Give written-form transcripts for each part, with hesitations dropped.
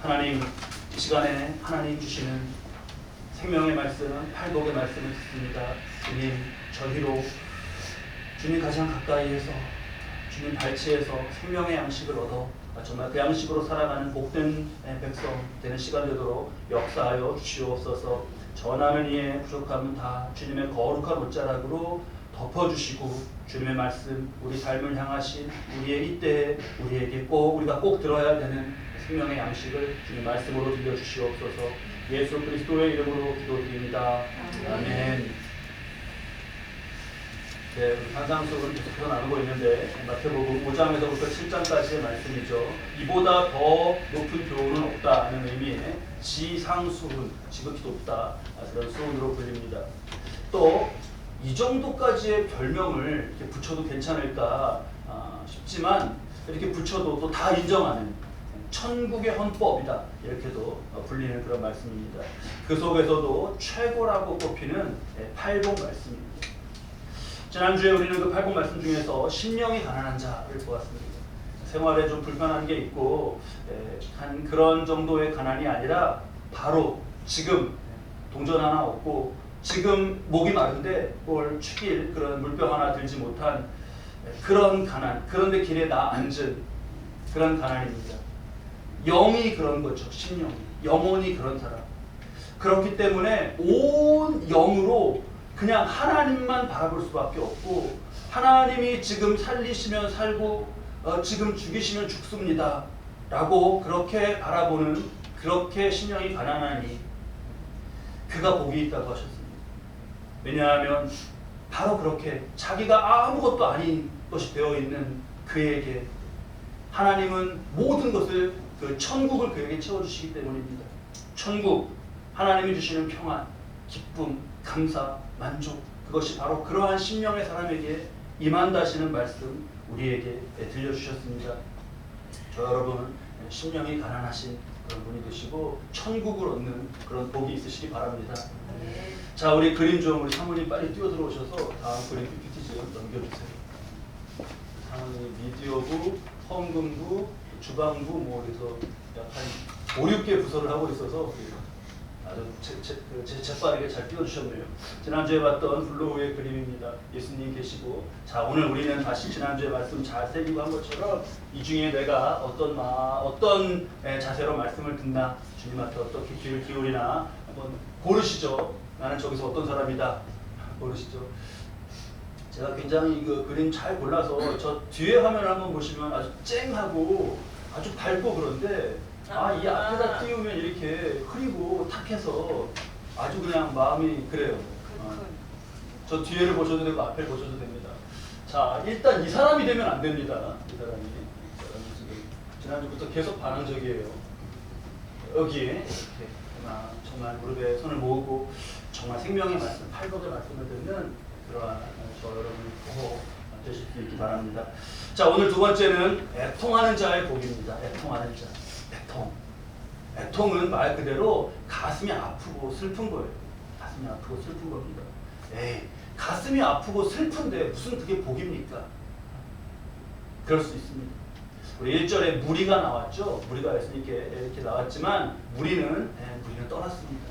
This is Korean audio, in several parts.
하나님, 이 시간에 하나님 주시는 생명의 말씀, 팔복의 말씀을 듣습니다. 주님, 저희로 주님 가장 가까이에서 주님 발치에서 생명의 양식을 얻어 정말 그 양식으로 살아가는 복된 백성 되는 시간 되도록 역사하여 주시옵소서. 전하는 이의 부족함은 다 주님의 거룩한 옷자락으로 덮어주시고 주님의 말씀, 우리 삶을 향하신 우리의 이때에 우리에게 우리가 꼭 들어야 되는 생명의 양식을 주님 말씀으로 들려주시옵소서. 예수 그리스도의 이름으로 기도드립니다. 아멘. 네, 산상수훈을 계속해서 나누고 있는데 마태복음 5장에서부터 7장까지의 말씀이죠. 이보다 더 높은 교훈은 없다 하는 의미의 지상수훈, 지극히 높다 그런 수훈으로 불립니다. 또 이 정도까지의 별명을 이렇게 붙여도 괜찮을까 싶지만 이렇게 붙여도 또 다 인정하는 천국의 헌법이다 이렇게도 불리는 그런 말씀입니다. 그 속에서도 최고라고 꼽히는 팔복 말씀입니다. 지난주에 우리는 그 팔복 말씀 중에서 심령이 가난한 자를 보았습니다. 생활에 좀 불편한 게 있고 한 그런 정도의 가난이 아니라 바로 지금 동전 하나 없고 지금 목이 마른데 뭘 축일 그런 물병 하나 들지 못한 그런 가난, 그런데 길에 나 앉은 그런 가난입니다. 영이 그런 거죠. 심령, 영혼이 그런 사람. 그렇기 때문에 온 영으로 그냥 하나님만 바라볼 수밖에 없고 하나님이 지금 살리시면 살고 지금 죽이시면 죽습니다 라고 그렇게 바라보는 그렇게 심령이 가난하니 그가 복이 있다고 하셨습니다. 왜냐하면 바로 그렇게 자기가 아무것도 아닌 것이 되어 있는 그에게 하나님은 모든 것을 그 천국을 그에게 채워주시기 때문입니다. 천국, 하나님이 주시는 평안, 기쁨, 감사, 만족, 그것이 바로 그러한 심령의 사람에게 임한다시는 말씀 우리에게 들려주셨습니다. 저 여러분은 심령이 가난하신 그런 분이 되시고 천국을 얻는 그런 복이 있으시기 바랍니다. 자, 우리 그림 좀 우리 사모님 빨리 뛰어 들어오셔서 다음 그림 PPT 좀 넘겨주세요. 사모님 미디어부, 헌금부, 주방부 뭐 그래서 약 한 5, 6개 부서를 하고 있어서 아주 재빠르게 잘 띄워주셨네요. 지난주에 봤던 블로우의 그림입니다. 예수님 계시고, 자 오늘 우리는 다시 지난주에 말씀 잘 새기고 한 것처럼 이 중에 내가 어떤 자세로 말씀을 듣나, 주님한테 어떻게 귀를 기울이나 한번 고르시죠. 나는 저기서 어떤 사람이다 고르시죠. 제가 굉장히 그 그림 잘 골라서 저 뒤에 화면을 한번 보시면 아주 쨍하고 아주 밝고 그런데 이 앞에다 띄우면 이렇게 흐리고 탁해서 아주 그냥 마음이 그래요. 저 뒤에를 보셔도 되고 앞에를 보셔도 됩니다. 자, 일단 이 사람이 되면 안 됩니다. 이 사람이 지금 지난주부터 계속 반항적이에요. 여기에 이렇게 정말 무릎에 손을 모으고 정말 생명의 말씀, 팔복의 말씀을 듣는 그러한 저 여러분이 꼭 되실 수 있기 바랍니다. 자, 오늘 두 번째는 애통하는 자의 복입니다. 애통하는 자. 애통은 말 그대로 가슴이 아프고 슬픈 거예요. 가슴이 아프고 슬픈 겁니다. 가슴이 아프고 슬픈데 무슨 그게 복입니까? 그럴 수 있습니다. 우리 1절에 무리가 나왔죠. 무리가 예수님께 이렇게 나왔지만 무리는 떠났습니다.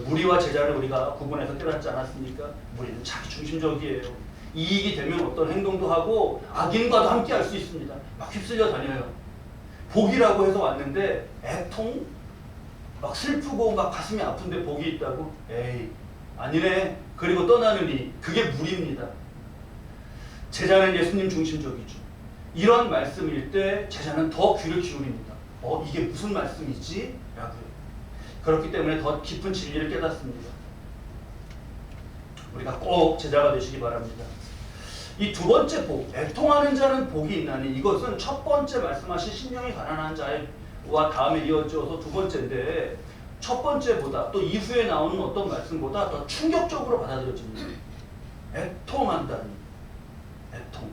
무리와 제자를 우리가 구분해서 깨닫지 않았습니까? 무리는 자기 중심적이에요. 이익이 되면 어떤 행동도 하고 악인과도 함께 할 수 있습니다. 막 휩쓸려 다녀요. 복이라고 해서 왔는데 애통? 막 슬프고 막 가슴이 아픈데 복이 있다고? 아니네. 그리고 떠나느니 그게 무리입니다. 제자는 예수님 중심적이죠. 이런 말씀일 때 제자는 더 귀를 기울입니다. 이게 무슨 말씀이지? 라고요. 그렇기 때문에 더 깊은 진리를 깨닫습니다. 우리가 꼭 제자가 되시기 바랍니다. 이 두 번째 복, 애통하는 자는 복이 있나니, 이것은 첫 번째 말씀하신 심령이 가난한 자와 다음에 이어져서 두 번째인데 첫 번째보다 또 이후에 나오는 어떤 말씀보다 더 충격적으로 받아들여집니다. 애통한다니. 애통.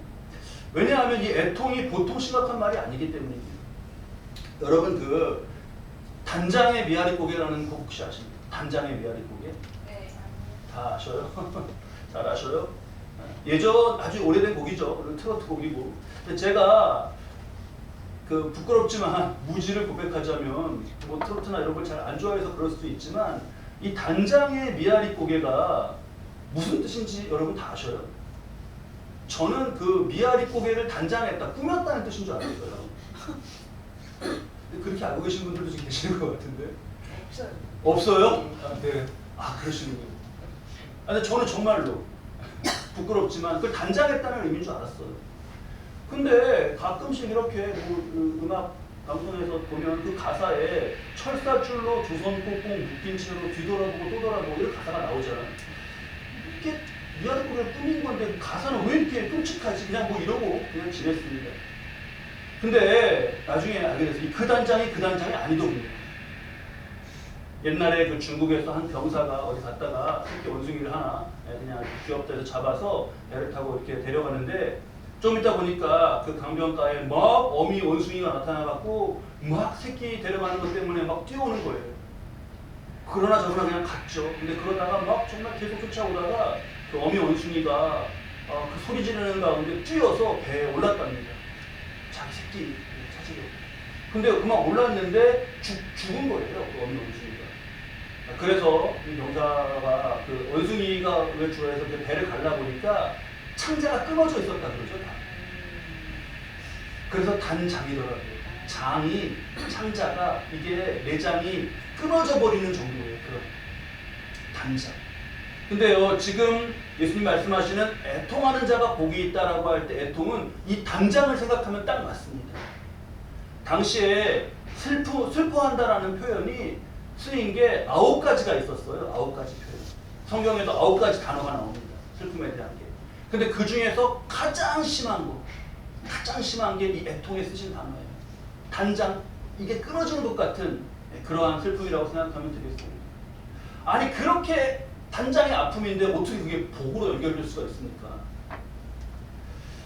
왜냐하면 이 애통이 보통 심각한 말이 아니기 때문입니다. 여러분 그 단장의 미아리 고개라는 곡 혹시 아십니까? 단장의 미아리 고개? 네. 다 아셔요? 잘 아셔요? 예전 아주 오래된 곡이죠. 트로트 곡이고. 근데 제가 그 부끄럽지만 무지를 고백하자면 뭐 트로트나 이런 걸 잘 안 좋아해서 그럴 수도 있지만 이 단장의 미아리 고개가 무슨 뜻인지 여러분 다 아셔요? 저는 그 미아리 고개를 단장했다, 꾸몄다는 뜻인 줄 알았어요. 그렇게 알고 계신 분들도 지금 계시는 것 같은데. 없어요. 없어요? 아, 네. 아, 그러시는군요. 아, 근데 저는 정말로 부끄럽지만 그걸 단장했다는 의미인 줄 알았어요. 근데 가끔씩 이렇게 뭐 음악 방송에서 보면 그 가사에 철사줄로 두 손 꽁꽁 묶인 채로 뒤돌아보고 또 돌아보고 이런 가사가 나오잖아요. 이게 미아리 고개를 꾸민 건데 그 가사는 왜 이렇게 끔찍하지? 그냥 뭐 이러고 그냥 지냈습니다. 근데 나중에 알게 됐어요. 그 단장이 아니더군요. 옛날에 그 중국에서 한 병사가 어디 갔다가 새끼 원숭이를 하나 그냥 귀엽다 해서 잡아서 배를 타고 이렇게 데려가는데 좀 이따 보니까 그 강변가에 막 어미 원숭이가 나타나갖고 막 새끼 데려가는 것 때문에 막 뛰어오는 거예요. 그러나 저러나 그냥 갔죠. 근데 그러다가 막 정말 계속 쫓아오다가 그 어미 원숭이가 그 소리 지르는 가운데 뛰어서 배에 올랐답니다. 자기 새끼 찾으려고. 근데 그만 올랐는데 죽은 거예요. 그 어미 원숭이가. 그래서 이 병사가 그 원숭이가 왜 좋아해서 배를 갈라 보니까 창자가 끊어져 있었다 그러죠. 다. 그래서 단장이더라고요. 장이, 창자가 이게 내장이 끊어져 버리는 정도예요. 그런 단장. 근데요, 지금 예수님 말씀하시는 애통하는 자가 복이 있다라고 할 때 애통은 이 단장을 생각하면 딱 맞습니다. 당시에 슬퍼한다라는 표현이 쓰인 게 9가지가 있었어요. 9가지 표현. 성경에도 9가지 단어가 나옵니다. 슬픔에 대한 게. 근데 그 중에서 가장 심한 게 이 애통에 쓰신 단어예요. 단장, 이게 끊어지는 것 같은 그러한 슬픔이라고 생각하면 되겠습니다. 아니 그렇게 단장의 아픔인데 어떻게 그게 복으로 연결될 수가 있습니까?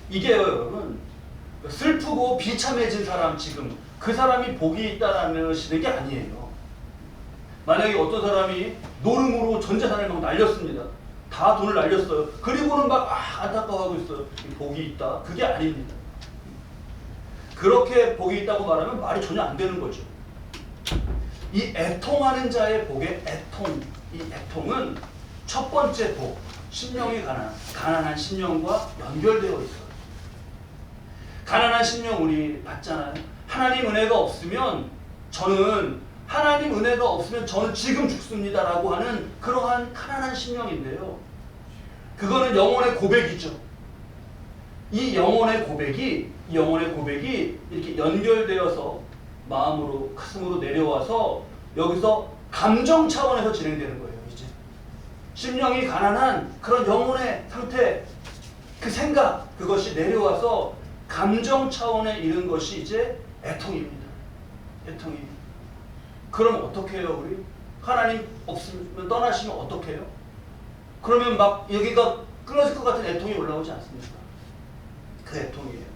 이게요 여러분, 슬프고 비참해진 사람, 지금 그 사람이 복이 있다라는 게 아니에요. 만약에 어떤 사람이 노름으로 전 재산을 막 날렸습니다. 다 돈을 날렸어요. 그리고는 막 안타까워하고 있어요. 복이 있다. 그게 아닙니다. 그렇게 복이 있다고 말하면 말이 전혀 안 되는 거죠. 이 애통하는 자의 복의 애통, 이 애통은 첫 번째 복, 심령이 가난한 심령과 연결되어 있어요. 가난한 심령 우리 봤잖아요. 하나님 은혜가 없으면 저는 지금 죽습니다라고 하는 그러한 가난한 심령인데요. 그거는 영혼의 고백이죠. 이 영혼의 고백이 이렇게 연결되어서 마음으로, 가슴으로 내려와서 여기서 감정 차원에서 진행되는 거예요. 이제 심령이 가난한 그런 영혼의 상태, 그 생각, 그것이 내려와서 감정 차원에 이른 것이 이제 애통입니다. 애통입니다. 그럼 어떻게 해요, 우리? 하나님 없으면, 떠나시면 어떻게 해요? 그러면 막 여기가 끊어질 것 같은 애통이 올라오지 않습니까? 그 애통이에요.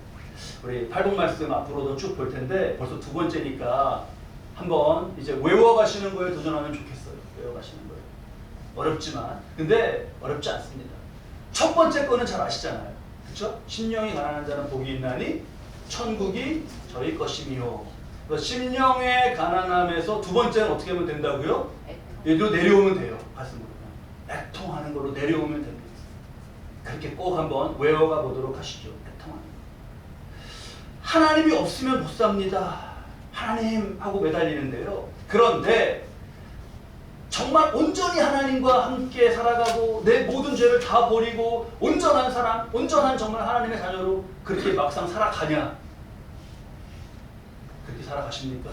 우리 팔복 말씀 앞으로도 쭉 볼 텐데 벌써 두 번째니까 한번 이제 외워가시는 거에 도전하면 좋겠어요. 외워가시는 거예요. 어렵지만, 근데 어렵지 않습니다. 첫 번째 거는 잘 아시잖아요. 그렇죠? 심령이 가난한 자는 복이 있나니 천국이 저희 것이미요. 심령의 가난함에서 두 번째는 어떻게 하면 된다고요? 얘도 내려오면 돼요. 가슴으로. 애통하는 걸로 내려오면 됩니다. 그렇게 꼭 한번 외워가 보도록 하시죠. 애통하는 거. 하나님이 없으면 못 삽니다. 하나님 하고 매달리는데요. 그런데 정말 온전히 하나님과 함께 살아가고 내 모든 죄를 다 버리고 온전한 사람, 온전한 정말 하나님의 자녀로 그렇게 막상 살아가냐? 그렇게 살아가십니까?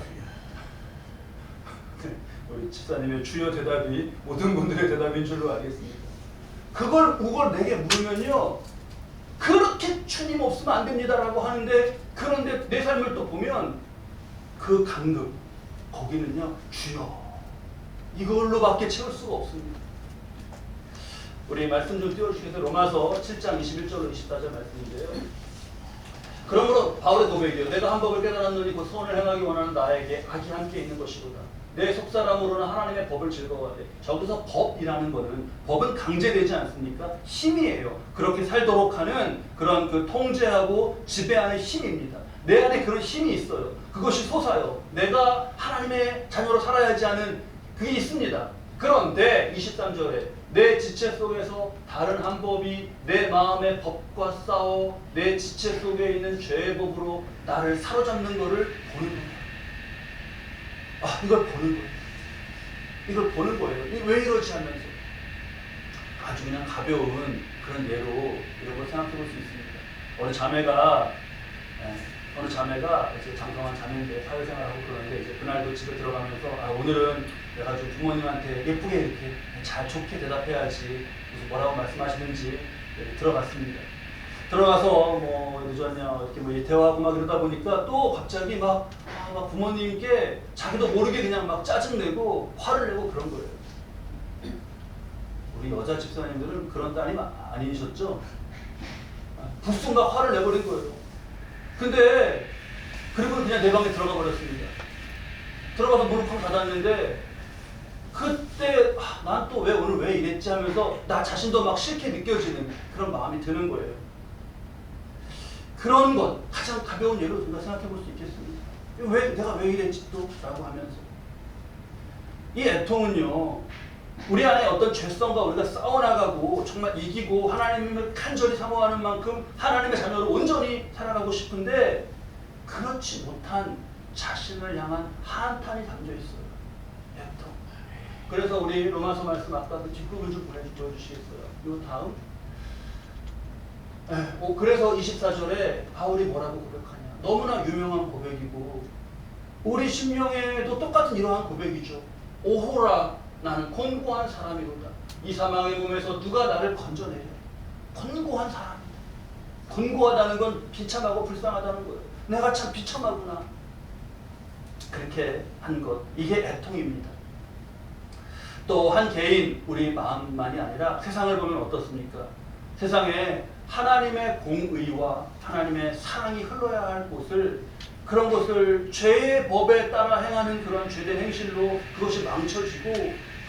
우리 집사님의 주여 대답이 모든 분들의 대답인 줄로 알겠습니다. 그걸 내게 물으면요, 그렇게 주님 없으면 안 됩니다라고 하는데, 그런데 내 삶을 또 보면 그 간극, 거기는요, 주여, 이걸로밖에 채울 수가 없습니다. 우리 말씀 좀 띄워주시겠어요? 로마서 7장 21절로 24절 말씀인데요. 그러므로 바울의 고백이요, 내가 한 법을 깨달았노니 곧 선을 행하기 원하는 나에게 악이 함께 있는 것이로다. 내 속사람으로는 하나님의 법을 즐거워하되. 저기서 법이라는 거는, 법은 강제되지 않습니까? 힘이에요. 그렇게 살도록 하는 그런 그 통제하고 지배하는 힘입니다. 내 안에 그런 힘이 있어요. 그것이 솟아요. 내가 하나님의 자녀로 살아야지 하는 그게 있습니다. 그런데 23절에 내 지체 속에서 다른 한 법이 내 마음의 법과 싸워 내 지체 속에 있는 죄의 법으로 나를 사로잡는 것을 보는 거예요. 이걸 보는 거예요. 이걸 보는 거예요. 왜 이러지 하면서 아주 그냥 가벼운 그런 예로 이런 걸 생각해 볼 수 있습니다. 어느 자매가 이제 장성한 자매인데 사회생활하고 그러는데 이제 그날도 집에 들어가면서 오늘은 내가 좀 부모님한테 예쁘게 이렇게 잘 좋게 대답해야지 무슨 뭐라고 말씀하시는지 들어갔습니다. 들어가서 뭐 늦었냐 이렇게 뭐 대화하고 막 이러다 보니까 또 갑자기 막 부모님께 자기도 모르게 그냥 막 짜증내고 화를 내고 그런 거예요. 우리 여자 집사님들은 그런 따님 아니셨죠? 불쑥 막 화를 내버린 거예요. 근데 그리고 그냥 내 방에 들어가 버렸습니다. 들어가서 문을 쾅 닫았는데 그때 난 또 오늘 왜 이랬지 하면서 나 자신도 막 싫게 느껴지는 그런 마음이 드는 거예요. 그런 것 가장 가벼운 예로 우리가 생각해 볼 수 있겠습니다. 내가 왜 이랬지 또? 라고 하면서 이 애통은요 우리 안에 어떤 죄성과 우리가 싸워나가고 정말 이기고 하나님을 간절히 사모하는 만큼 하나님의 자녀로 온전히 살아가고 싶은데 그렇지 못한 자신을 향한 한탄이 담겨 있어요. 애통. 그래서 우리 로마서 말씀 아까 그 뒷부분 좀 보여주시겠어요? 이 다음. 그래서 24절에 바울이 뭐라고 고백하냐. 너무나 유명한 고백이고 우리 심령에도 똑같은 이러한 고백이죠. 오호라 나는 곤고한 사람이로다. 이 사망의 몸에서 누가 나를 건져내려. 곤고한 사람이다. 곤고하다는 건 비참하고 불쌍하다는 거예요. 내가 참 비참하구나. 그렇게 한 것. 이게 애통입니다. 또 한 개인 우리 마음만이 아니라 세상을 보면 어떻습니까? 세상에 하나님의 공의와 하나님의 사랑이 흘러야 할 곳을 그런 것을 죄의 법에 따라 행하는 그런 죄된 행실로 그것이 망쳐지고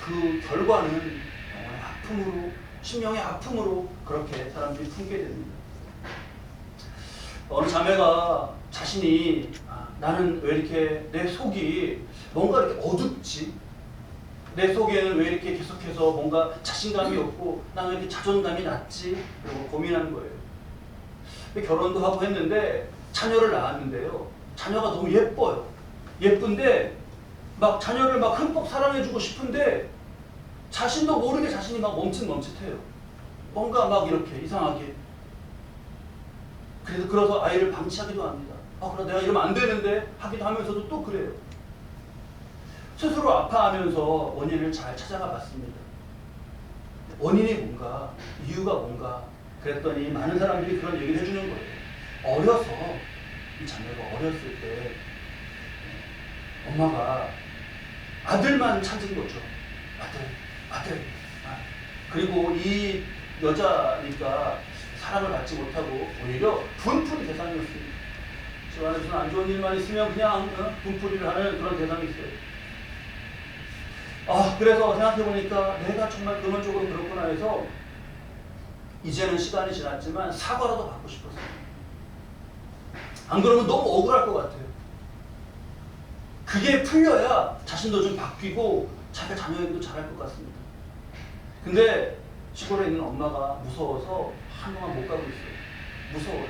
그 결과는 영혼의 아픔으로 심령의 아픔으로 그렇게 사람들이 품게 됩니다. 어느 자매가 자신이 나는 왜 이렇게 내 속이 뭔가 이렇게 어둡지? 내 속에는 왜 이렇게 계속해서 뭔가 자신감이 없고 나는 왜 이렇게 자존감이 낮지? 이러고 고민하는 거예요. 결혼도 하고 했는데 자녀를 낳았는데요. 자녀가 너무 예뻐요. 예쁜데 막 자녀를 막 흠뻑 사랑해주고 싶은데 자신도 모르게 자신이 막 멈칫멈칫해요. 뭔가 막 이렇게 이상하게. 그래서 아이를 방치하기도 합니다. 그럼 내가 이러면 안 되는데 하기도 하면서도 또 그래요. 스스로 아파하면서 원인을 잘 찾아가 봤습니다. 원인이 뭔가, 이유가 뭔가 그랬더니 많은 사람들이 그런 얘기를 해주는 거예요. 어려서 이 자녀가 어렸을 때 엄마가 아들만 찾은 거죠. 아들. 그리고 이 여자니까 사랑을 받지 못하고 오히려 분풀이 대상이었습니다. 집 안에서는 안 좋은 일만 있으면 그냥 분풀이를 하는 그런 대상이 있어요. 그래서 생각해보니까 내가 정말 근원적으로 그렇구나 해서 이제는 시간이 지났지만 사과라도 받고 싶었어요. 안 그러면 너무 억울할 것 같아요. 그게 풀려야 자신도 좀 바뀌고 자기가 자녀에게도 잘할 것 같습니다. 근데 시골에 있는 엄마가 무서워서 한동안 못 가고 있어요. 무서워요.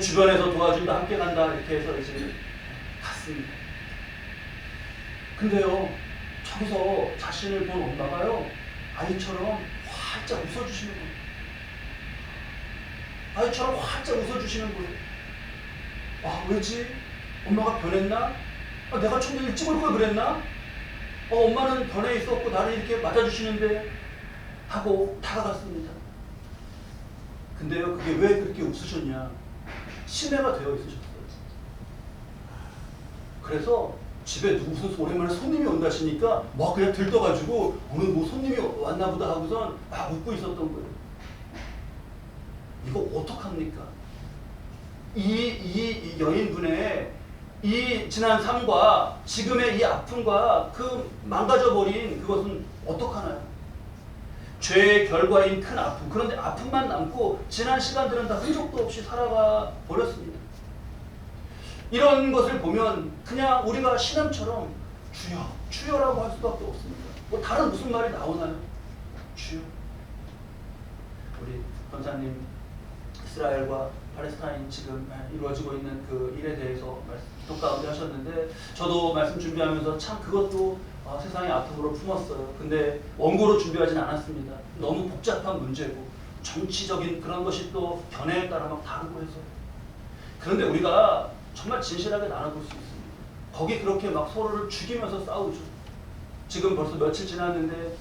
주변에서 도와준다, 함께 간다 이렇게 해서 이제 갔습니다. 근데요, 저기서 자신을 본 엄마가요, 아이처럼 활짝 웃어주시는 거예요. 아이처럼 활짝 웃어주시는 거예요. 왜지? 엄마가 변했나? 내가 좀 더 일찍 올 걸 그랬나? 엄마는 변해 있었고 나를 이렇게 맞아주시는데 하고 다가갔습니다. 근데요, 그게 왜 그렇게 웃으셨냐? 신뢰가 되어 있으셨어요. 그래서 집에 무슨 오랜만에 손님이 온다시니까 막 그냥 들떠가지고 오늘 뭐 손님이 왔나 보다 하고선 막 웃고 있었던 거예요. 이거 어떡합니까? 이 여인분의 이 지난 삶과 지금의 이 아픔과 그 망가져버린 그것은 어떡하나요? 죄의 결과인 큰 아픔. 그런데 아픔만 남고 지난 시간들은 다 흔적도 없이 살아가 버렸습니다. 이런 것을 보면 그냥 우리가 신앙처럼 주여, 주여라고 할 수밖에 없습니다. 뭐 다른 무슨 말이 나오나요? 주여. 우리 권사님, 이스라엘과 팔레스타인 지금 이루어지고 있는 그 일에 대해서 기도 가운데 하셨는데, 저도 말씀 준비하면서 참 그것도 세상의 아픔으로 품었어요. 근데 원고로 준비하진 않았습니다. 너무 복잡한 문제고 정치적인 그런 것이 또 견해에 따라 막 다르고 해서. 그런데 우리가 정말 진실하게 나눠볼 수 있습니다. 거기 그렇게 막 서로를 죽이면서 싸우죠. 지금 벌써 며칠 지났는데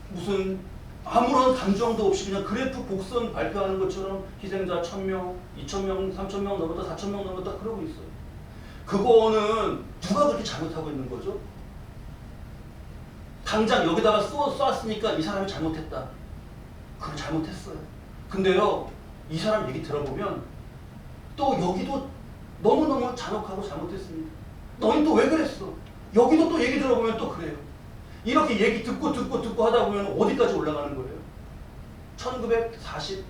무슨 아무런 감정도 없이 그냥 그래프 곡선 발표하는 것처럼 희생자 1000명, 2000명, 3000명 넘었다, 4000명 넘었다 그러고 있어요. 그거는 누가 그렇게 잘못하고 있는 거죠? 당장 여기다가 쏘았으니까 이 사람이 잘못했다. 그걸 잘못했어요. 근데요, 이 사람 얘기 들어보면 또 여기도 너무너무 잔혹하고 잘못했습니다. 너희 또 왜 그랬어? 여기도 또 얘기 들어보면 또 그래요. 이렇게 얘기 듣고 하다 보면 어디까지 올라가는 거예요? 1948년인가요?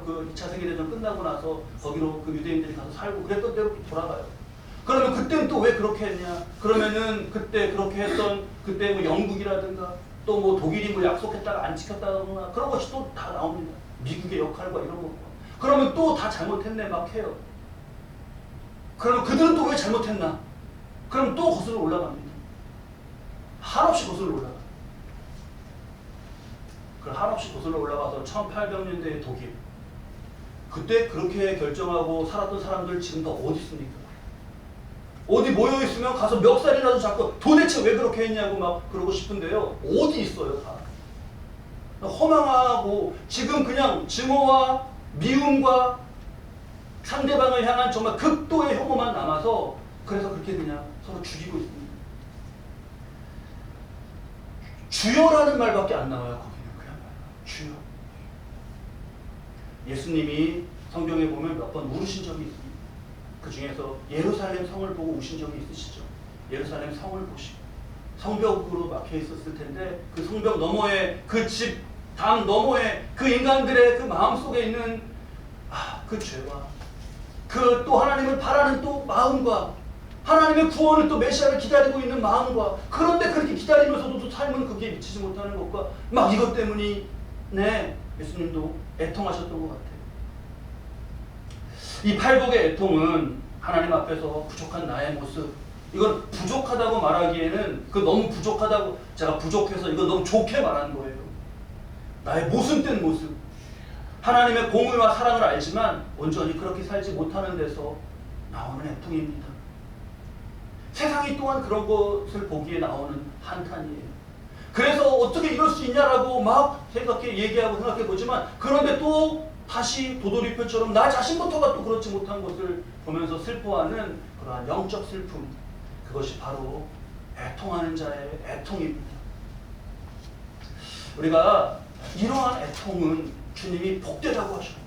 그 2차 세계대전 끝나고 나서 거기로 그 유대인들이 가서 살고 그랬던 대로 돌아가요. 그러면 그때는 또 왜 그렇게 했냐? 그러면은 그때 그렇게 했던 그때 뭐 영국이라든가 또 뭐 독일이 뭐 약속했다가 안 지켰다거나 그런 것이 또 다 나옵니다. 미국의 역할과 이런 거. 그러면 또 다 잘못했네 막 해요. 그러면 그들은 또 왜 잘못했나? 그럼 또 거슬러 올라갑니다. 한없이 거슬러 올라가. 그 한없이 거슬러 올라가서 1800년대의 독일. 그때 그렇게 결정하고 살았던 사람들 지금 다 어디 있습니까? 어디 모여 있으면 가서 멱살이라도 잡고 도대체 왜 그렇게 했냐고 막 그러고 싶은데요. 어디 있어요 다. 허망하고 지금 그냥 증오와 미움과 상대방을 향한 정말 극도의 혐오만 남아서 그래서 그렇게 그냥 서로 죽이고 있습니다. 주여라는 말밖에 안 나와요. 거기는 그냥 주여. 예수님이 성경에 보면 몇 번 울으신 적이 있습니다. 그 중에서 예루살렘 성을 보고 우신 적이 있으시죠. 예루살렘 성을 보시고 성벽으로 막혀 있었을 텐데 그 성벽 너머에 그 집 담 너머에 그 인간들의 그 마음속에 있는 그 죄와 그 또 하나님을 바라는 또 마음과 하나님의 구원을 또 메시아를 기다리고 있는 마음과 그런데 그렇게 기다리면서도 또 삶은 거기에 미치지 못하는 것과 막 이것 때문에 예수님도 애통하셨던 것 같아요. 이 팔복의 애통은 하나님 앞에서 부족한 나의 모습, 이건 부족하다고 말하기에는 그 너무 부족하다고 제가 부족해서 이건 너무 좋게 말하는 거예요. 나의 모순된 모습, 하나님의 공의와 사랑을 알지만 온전히 그렇게 살지 못하는 데서 나오는 애통입니다. 세상이 또한 그런 것을 보기에 나오는 한탄이에요. 그래서 어떻게 이럴 수 있냐라고 막 얘기하고 생각해 보지만 그런데 또 다시 도돌이표처럼 나 자신부터가 또 그렇지 못한 것을 보면서 슬퍼하는 그러한 영적 슬픔, 그것이 바로 애통하는 자의 애통입니다. 우리가 이러한 애통은 주님이 복되다고 하셔요.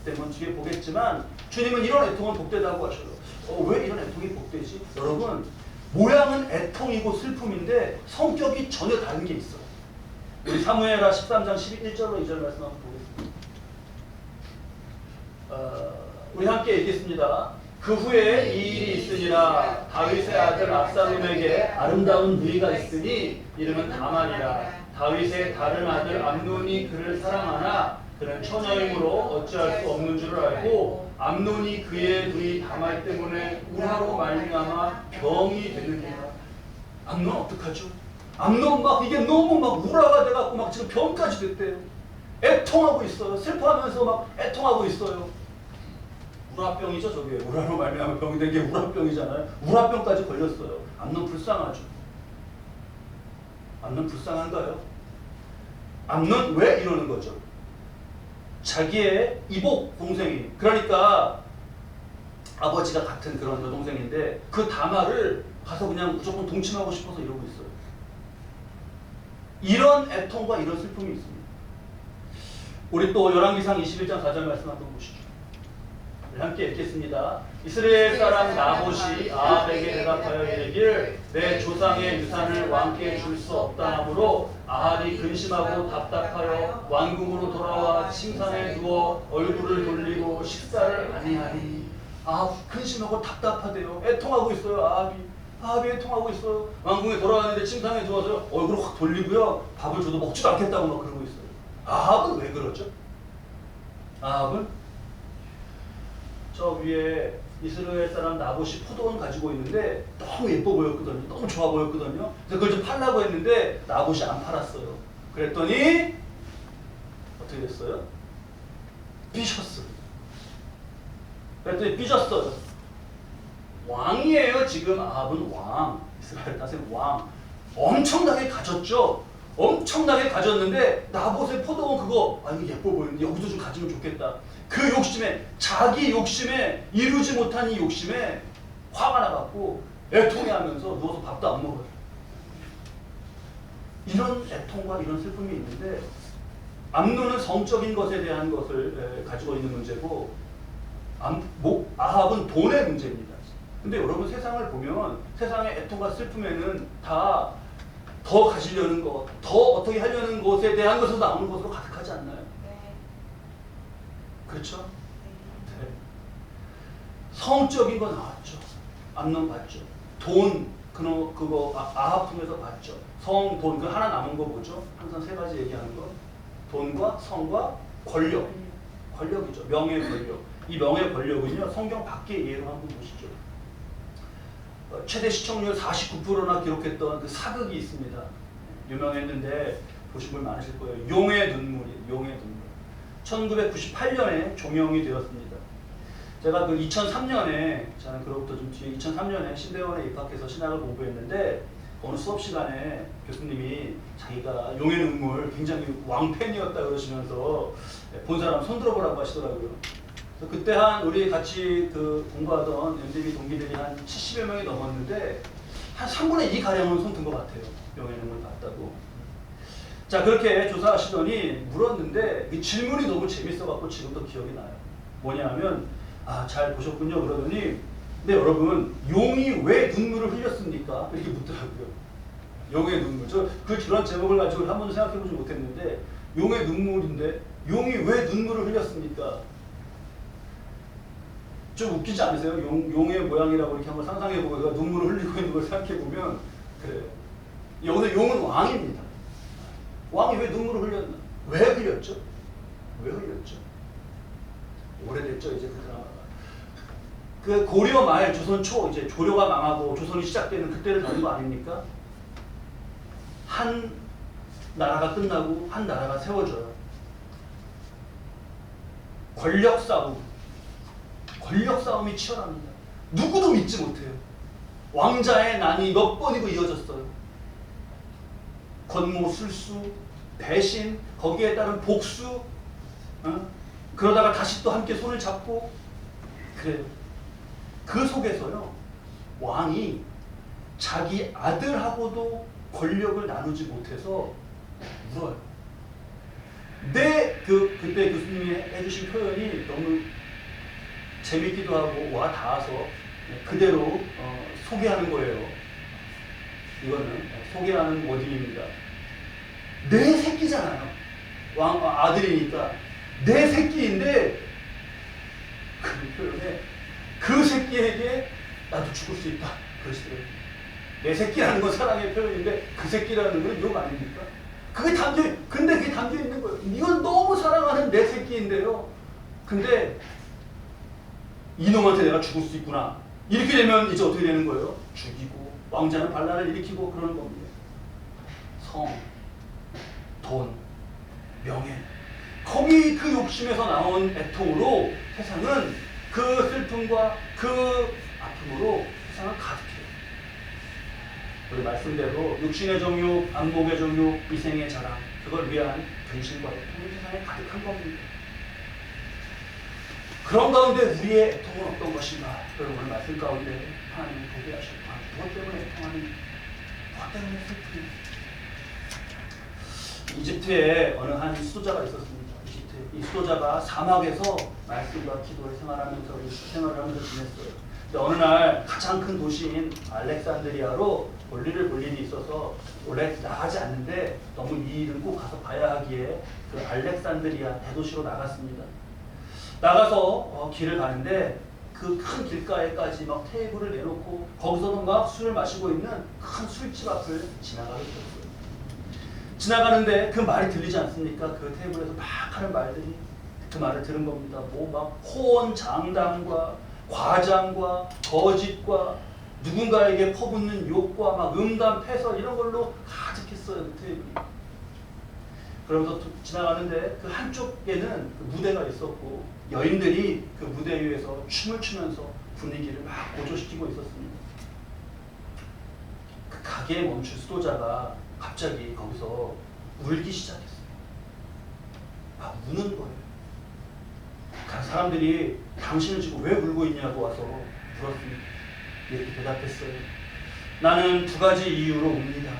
때문에 뒤에 보겠지만 주님은 이런 애통은 복되다고 하셔요. 왜 이런 애통이 복되지? 여러분, 모양은 애통이고 슬픔인데 성격이 전혀 다른 게 있어요. 우리 사무엘하 13장 11절로 2절 말씀 한번 보겠습니다. 우리 함께 읽겠습니다. 그 후에 이 일이 있으니라. 다윗의 아들 압살롬에게 아름다운 누이가 있으니 이름은 다말이라. 다윗의 다른 아들 암논이 그를 사랑하나 그는 처녀이므로 어찌할 수 없는 줄을 알고 암논이 그의 누이 다말 때문에 우라로 말미암아 병이 되느니라. 암논 어떡하죠? 암논 막 이게 너무 막 우라가 돼갖고 막 지금 병까지 됐대요. 애통하고 있어요. 슬퍼하면서 막 애통하고 있어요. 우라병이죠, 저게. 우라로 말미암아 병이 된 게 우라병이잖아요. 우라병까지 걸렸어요. 암논 불쌍하죠. 암논 불쌍한가요? 암논 왜 이러는 거죠? 자기의 이복 동생이, 그러니까 아버지가 같은 그런 여동생인데 그 다말을 가서 그냥 무조건 동침하고 싶어서 이러고 있어요. 이런 애통과 이런 슬픔이 있습니다. 우리 또 열왕기상 21장 4절 말씀 한번 보시죠. 함께 읽겠습니다. 이스라엘 사람 나봇이 아합에게 대답하여 이르기를 내 조상의 유산을 왕께 줄 수 없다 하므로 아합이 근심하고 답답하여 왕궁으로 돌아와 침상에 누워 얼굴을 돌리고 식사를 아니하니. 근심하고 답답하대요. 애통하고 있어요. 아합이 애통하고 있어요. 왕궁에 돌아가는데 침상에 누워서 얼굴을 확 돌리고요. 밥을 줘도 먹지도 않겠다고 막 그러고 있어요. 아합은 왜 그러죠? 아합은 저 위에 이스라엘 사람 나봇이 포도원 가지고 있는데 너무 예뻐 보였거든요. 너무 좋아 보였거든요. 그래서 그걸 좀 팔라고 했는데 나봇이 안 팔았어요. 그랬더니 어떻게 됐어요? 삐졌어. 그랬더니 삐졌어. 왕이에요. 지금 아합은 왕. 이스라엘 탓은 왕. 엄청나게 가졌죠. 엄청나게 가졌는데 나봇의 포도원 그거 이거 예뻐 보이는데 여기도 좀 가지면 좋겠다. 그 욕심에 자기 욕심에 이루지 못한 이 욕심에 화가 나갖고 애통해하면서 누워서 밥도 안 먹어요. 이런 애통과 이런 슬픔이 있는데 암논은 성적인 것에 대한 것을 가지고 있는 문제고 아합은 돈의 문제입니다. 근데 여러분 세상을 보면 세상의 애통과 슬픔에는 다 더 가지려는 것, 더 어떻게 하려는 것에 대한 것에서 나오는 것으로 가득하지 않나요? 네. 그렇죠? 네. 성적인 거 나왔죠. 암논 봤죠. 돈, 그거 아합 통해서 봤죠. 성, 돈, 그 하나 남은 거 뭐죠? 항상 세 가지 얘기하는 거. 돈과 성과 권력. 권력이죠. 명예 권력. 이 명예 권력은요, 성경 밖의 예로 한번 보시죠. 최대 시청률 49%나 기록했던 그 사극이 있습니다. 유명했는데 보신 분 많으실 거예요. 용의 눈물이에요. 용의 눈물. 1998년에 종영이 되었습니다. 제가 그 2003년에 저는 그로부터 좀 뒤에 2003년에 신대원에 입학해서 신학을 공부했는데 어느 수업 시간에 교수님이 자기가 용의 눈물 굉장히 왕팬이었다 그러시면서 본 사람 손 들어보라고 하시더라고요. 그때 우리 같이 공부하던 MDB 동기들이 한 70여 명이 넘었는데 한 3분의 2 가량은 손 든 것 같아요. 용의 눈물 봤다고. 자, 그렇게 조사하시더니 물었는데 이 질문이 너무 재밌어갖고 지금도 기억이 나요. 뭐냐면 잘 보셨군요 그러더니 근데 여러분 용이 왜 눈물을 흘렸습니까? 이렇게 묻더라고요. 용의 눈물. 그런 제목을 가지고 한 번도 생각해보지 못했는데 용의 눈물인데 용이 왜 눈물을 흘렸습니까? 좀 웃기지 않으세요? 용의 모양이라고 이렇게 한번 상상해보고 눈물을 흘리고 있는 걸 생각해보면 그래요. 여기서 용은 왕입니다. 왕이 왜 눈물을 흘렸나? 왜 흘렸죠? 왜 흘렸죠? 오래됐죠 이제 그 드라마가. 그 고려 말 조선 초 이제 조려가 망하고 조선이 시작되는 그때를 다룬 거 아닙니까? 한 나라가 끝나고 한 나라가 세워져요. 권력 싸움이 치열합니다. 누구도 믿지 못해요. 왕자의 난이 몇 번이고 이어졌어요. 권모, 술수, 배신, 거기에 따른 복수, 그러다가 다시 또 함께 손을 잡고 그래요. 그 속에서요 왕이 자기 아들하고도 권력을 나누지 못해서 울어요. 그때 교수님이 해주신 표현이 너무 재밌기도 하고 와 닿아서 그대로 소개하는 거예요. 이거는 소개하는 워딩입니다. 내 새끼잖아요. 아들이니까 내 새끼인데 그 표현에 그 새끼에게 나도 죽을 수 있다 그러시더라고요. 내 새끼라는 건 사랑의 표현인데 그 새끼라는 건 욕 아닙니까? 근데 그게 담겨 있는 거예요. 이건 너무 사랑하는 내 새끼인데요. 근데 이놈한테 내가 죽을 수 있구나. 이렇게 되면 이제 어떻게 되는 거예요? 죽이고 왕자는 반란을 일으키고 그러는 겁니다. 성, 돈, 명예. 거기 그 욕심에서 나온 애통으로 세상은 그 슬픔과 그 아픔으로 세상은 가득해요. 우리 말씀대로 육신의 정욕, 안목의 정욕, 이생의 자랑 그걸 위한 근심과 애통이 세상에 가득한 겁니다. 그런 가운데 우리의 애통은 어떤 것인가? 여러분 오늘 말씀 가운데 하나님이 보게 하셨고 무엇 때문에 애통하는지 무엇 때문에 슬프는지 이집트에 어느 한 수도자가 있었습니다. 이 수도자가 사막에서 말씀과 기도를 생활을 하면서 지냈어요. 근데 어느 날 가장 큰 도시인 알렉산드리아로 볼일을 볼 일이 있어서 원래 나가지 않는데 너무 이 일은 꼭 가서 봐야 하기에 그 알렉산드리아 대도시로 나갔습니다. 나가서 길을 가는데 그 큰 길가에까지 막 테이블을 내놓고 거기서는 막 술을 마시고 있는 큰 술집 앞을 지나가게 됐어요. 지나가는데 그 말이 들리지 않습니까? 그 테이블에서 막 하는 말들이 그 말을 들은 겁니다. 뭐 막 호언장담과 과장과 거짓과 누군가에게 퍼붓는 욕과 막 음담 패설 이런 걸로 가득했어요. 그 테이블이. 그러면서 지나가는데 그 한쪽에는 그 무대가 있었고 여인들이 그 무대 위에서 춤을 추면서 분위기를 막 고조시키고 있었습니다. 그 가게에 멈춘 수도자가 갑자기 거기서 울기 시작했어요. 막 우는 거예요. 사람들이 당신은 지금 왜 울고 있냐고 와서 물었습니다. 이렇게 대답했어요. 나는 두 가지 이유로 웁니다.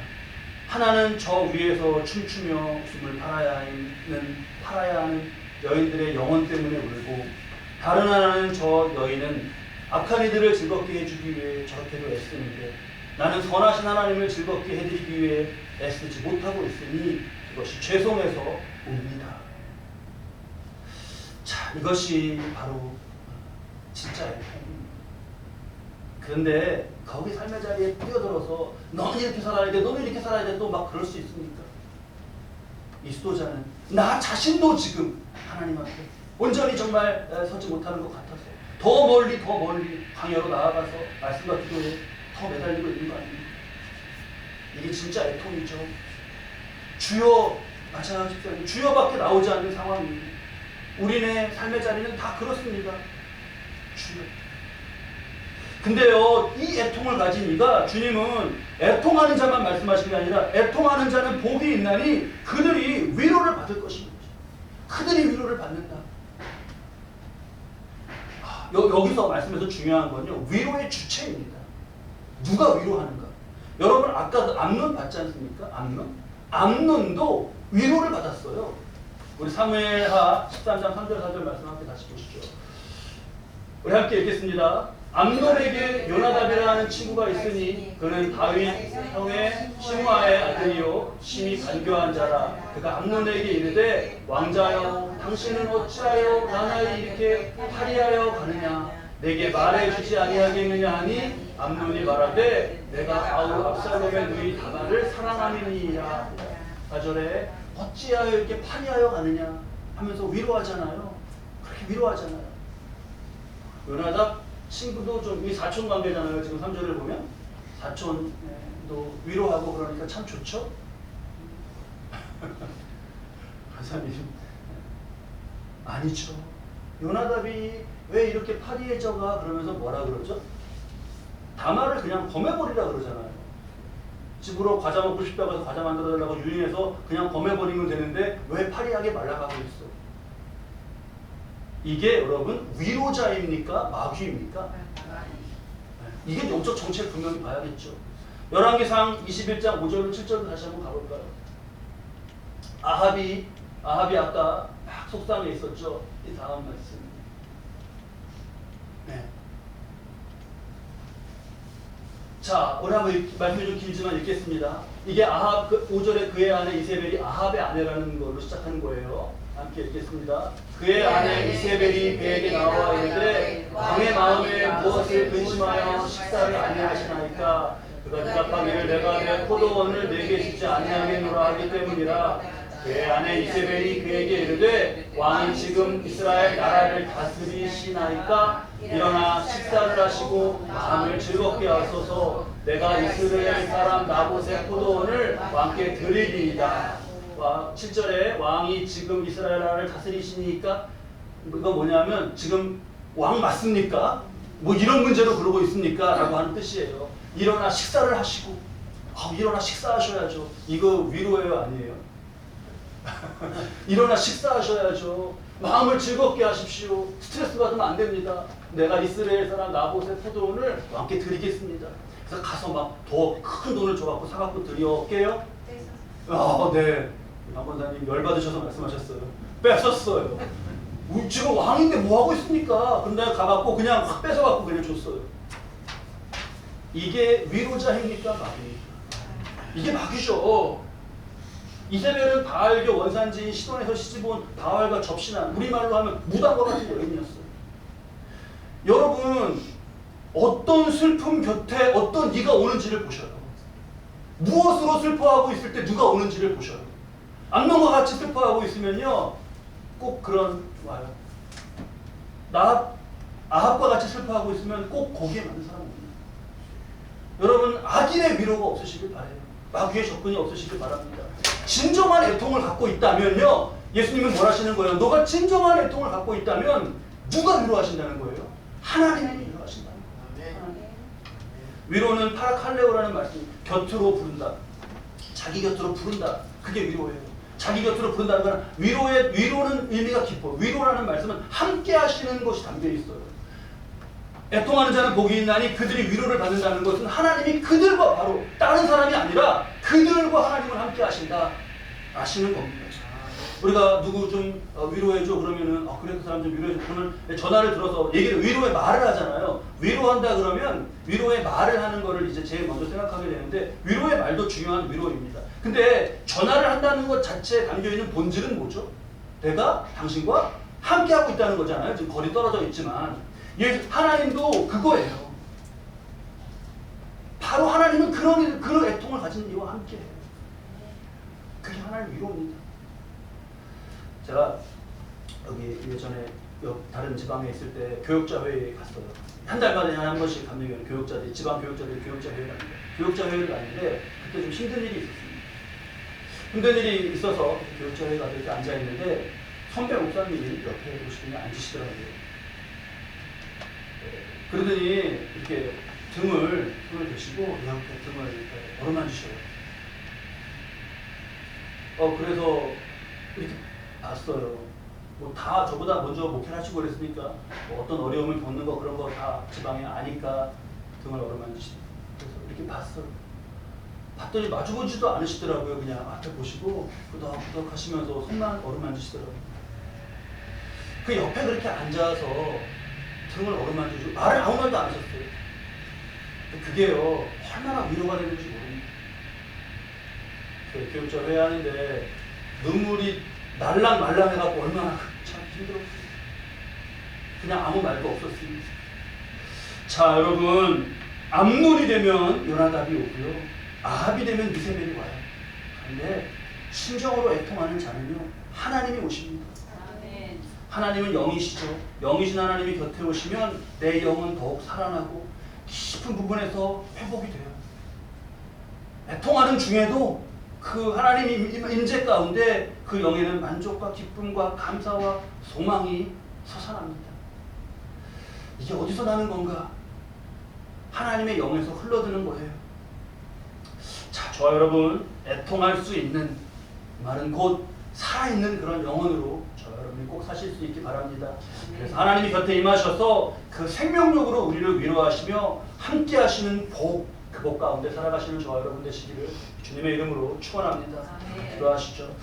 하나는 저 위에서 춤추며 웃음을 팔아야 하는 여인들의 영혼 때문에 울고, 다른 하나는 저 여인은 악한 이들을 즐겁게 해주기 위해 저렇게도 애쓰는데 나는 선하신 하나님을 즐겁게 해드리기 위해 애쓰지 못하고 있으니 그것이 죄송해서 웁니다. 자, 이것이 바로 진짜 애통입니다. 그런데 거기 삶의 자리에 뛰어들어서 너는 이렇게 살아야 돼, 너는 이렇게 살아야 돼, 또 막 그럴 수 있습니까? 이 수도자는 나 자신도 지금 하나님한테 온전히 정말 서지 못하는 것 같아서 더 멀리 광야로 나아가서 말씀과 기도에 더 매달리고 있는 거 아닙니까? 이게 진짜 애통이죠. 주여, 마찬가지로 주여밖에 나오지 않는 상황입니다. 우리네 삶의 자리는 다 그렇습니다. 주여. 근데요, 이 애통을 가진 이가, 주님은 애통하는 자만 말씀하신 게 아니라 애통하는 자는 복이 있나니 그들이 위로를 받을 것입니다. 그들이 위로를 받는다. 여기서 말씀에서 중요한 건요, 위로의 주체입니다. 누가 위로하는가? 여러분 아까 암논 봤지 않습니까? 암논도 위로를 받았어요. 우리 사무엘하 13장 3절 4절 말씀 함께 다시 보시죠. 우리 함께 읽겠습니다. 암논에게 요나답이라는 친구가 있으니 그는 다윗 형의 시므아의 아들이요 심히 간교한 자라. 그가 암논에게 이르되 왕자여 당신은 어찌하여 나나이 이렇게 파리하여 가느냐 내게 말해주지 아니하겠느냐 하니 암논이 말하되 내가 아우 압살롬의 누이 다말을 사랑함이니이다. 4절에 어찌하여 이렇게 파리하여 가느냐 하면서 위로하잖아요. 그렇게 위로하잖아요. 요나답 친구도 좀, 이 사촌 관계잖아요. 지금 3절을 보면 사촌도 위로하고 그러니까 참 좋죠. 하사님 아니죠. 요나답이 왜 이렇게 파리해져가 그러면서 뭐라 그러죠? 다말을 그냥 범해버리라 그러잖아요. 집으로 과자 먹고 싶다고 해서 과자 만들어달라고 유인해서 그냥 범해버리면 되는데 왜 파리하게 말라가고 있어? 이게 여러분 위로자입니까? 마귀입니까? 이게 영적 정체를 분명히 봐야겠죠. 열왕기상 21장 5절 7절을 다시 한번 가볼까요? 아합이 아까 막 속상해 있었죠. 이 다음 말씀. 네. 자, 오늘 한번 말씀이 좀 길지만 읽겠습니다. 이게 아합 5절에 그의 아내 이세벨이 아합의 아내라는 걸로 시작하는 거예요. 함께 읽겠습니다. 그의 아내 이세벨이 그에게 나와 이르되 왕의 마음에 무엇을 근심하여 식사를 아니하시나이까? 그가 대답하기를 내가 내 포도원을 내게 주지 아니하겠노라 하기 때문이라. 그의 아내 이세벨이 그에게 이르되 왕이 지금 이스라엘 나라를 다스리시나이까? 일어나 식사를 하시고 마음을 즐겁게 하소서. 내가 이스라엘 사람 나봇의 포도원을 왕께 드리리이다. 7절에 왕이 지금 이스라엘 나라를 다스리시니까 이거 뭐냐면 지금 왕 맞습니까? 뭐 이런 문제로 그러고 있습니까? 라고 하는 뜻이에요. 일어나 식사를 하시고 일어나 식사하셔야죠. 이거 위로예요? 아니에요? 일어나 식사하셔야죠. 마음을 즐겁게 하십시오. 스트레스 받으면 안 됩니다. 내가 이스라엘 사람 나봇의 포도원을 왕께 드리겠습니다. 그래서 가서 막 더 큰 돈을 줘갖고 사갖고 드려올게요. 네. 박원사님 열받으셔서 말씀하셨어요. 뺏었어요. 지금 왕인데 뭐하고 있습니까? 근데 가갖고 그냥 확 뺏어갖고 그냥 줬어요. 이게 위로자입니까? 마귀입니까? 이게 마귀죠. 이세벨은 바알교 원산지인 시돈에서 시집온 바알과 접신한, 우리말로 하면 무당과 같은 여인이었어요. 여러분 어떤 슬픔 곁에 어떤 이가 오는지를 보셔요. 무엇으로 슬퍼하고 있을 때 누가 오는지를 보셔요. 암론과 같이 슬퍼하고 있으면요 꼭 그런 와요. 아합과 같이 슬퍼하고 있으면 꼭 거기에 맞는 사람이 옵니다. 여러분 악인의 위로가 없으시길 바라요. 마귀의 접근이 없으시길 바랍니다. 진정한 애통을 갖고 있다면요 예수님은 뭘 하시는 거예요? 너가 진정한 애통을 갖고 있다면 누가 위로하신다는 거예요? 하나님이 위로하신다는 거예요. 하나님. 위로는 파라칼레오라는 말씀, 곁으로 부른다. 자기 곁으로 부른다. 그게 위로예요. 자기 곁으로 부른다는 건 위로는 의미가 깊어. 위로라는 말씀은 함께 하시는 것이 담겨 있어요. 애통하는 자는 복이 있나니 그들이 위로를 받는다는 것은 하나님이 그들과 바로 다른 사람이 아니라 그들과 하나님을 함께 하신다 아시는 겁니다. 우리가 누구 좀 위로해줘 그러면은 그래 그 사람 좀 위로해줘 그러면 전화를 들어서 위로의 말을 하잖아요. 위로한다 그러면 위로의 말을 하는 거를 이제 제일 먼저 생각하게 되는데 위로의 말도 중요한 위로입니다. 근데 전화를 한다는 것 자체에 담겨있는 본질은 뭐죠? 내가 당신과 함께하고 있다는 거잖아요. 지금 거리 떨어져 있지만 하나님도 그거예요. 바로 하나님은 그런 애통을 가진 이와 함께해요. 그게 하나님 위로입니다. 제가 여기 예전에 다른 지방에 있을 때 교역자 회의에 갔어요. 한 달마다 한 번씩 감리교회 교역자들이 지방 교역자들이 교역자 회의를 합니다. 교역자 회의를 갔는데 그때 좀 힘든 일이 있었습니다. 힘든 일이 있어서 교역자 회의가 이렇게 앉아 있는데 선배 목사님이 옆에 오시더니 앉으시더라고요. 그러더니 이렇게 등을 대시고 이렇게 등을 이렇게 어루만지셔요. 그래서 이렇게 봤어요. 뭐 다 저보다 먼저 목회를 하시고 그랬으니까 뭐 어떤 어려움을 겪는 거 그런 거 다 지방에 아니까 등을 어루만지시고 그래서 이렇게 봤어요. 봤더니 마주보지도 않으시더라고요. 그냥 앞에 보시고 끄덕끄덕 하시면서 손만 어루만지시더라고요. 그 옆에 그렇게 앉아서 등을 어루만지고 아무 말도 안 하셨어요. 그게요 얼마나 위로가 되는지 모릅니다. 교육자 회의하는데 눈물이 날랑말랑해갖고 얼마나 참 힘들었어요. 그냥 아무 말도 없었습니다. 자 여러분 암논이 되면 요나답이 오고요 아합이 되면 이세벨이 와요. 그런데 심정으로 애통하는 자는요 하나님이 오십니다. 하나님은 영이시죠. 영이신 하나님이 곁에 오시면 내 영은 더욱 살아나고 깊은 부분에서 회복이 돼요. 애통하는 중에도 그 하나님 임재 가운데 그 영에는 만족과 기쁨과 감사와 소망이 솟아납니다. 이게 어디서 나는 건가? 하나님의 영에서 흘러드는 거예요. 자, 저와 여러분 애통할 수 있는 말은 곧 살아있는 그런 영혼으로 저와 여러분이 꼭 사실 수 있기 바랍니다. 그래서 하나님이 곁에 임하셔서 그 생명력으로 우리를 위로하시며 함께 하시는 그 복 가운데 살아가시는 저와 여러분 되시기를 주님의 이름으로 축원합니다. 기도하시죠.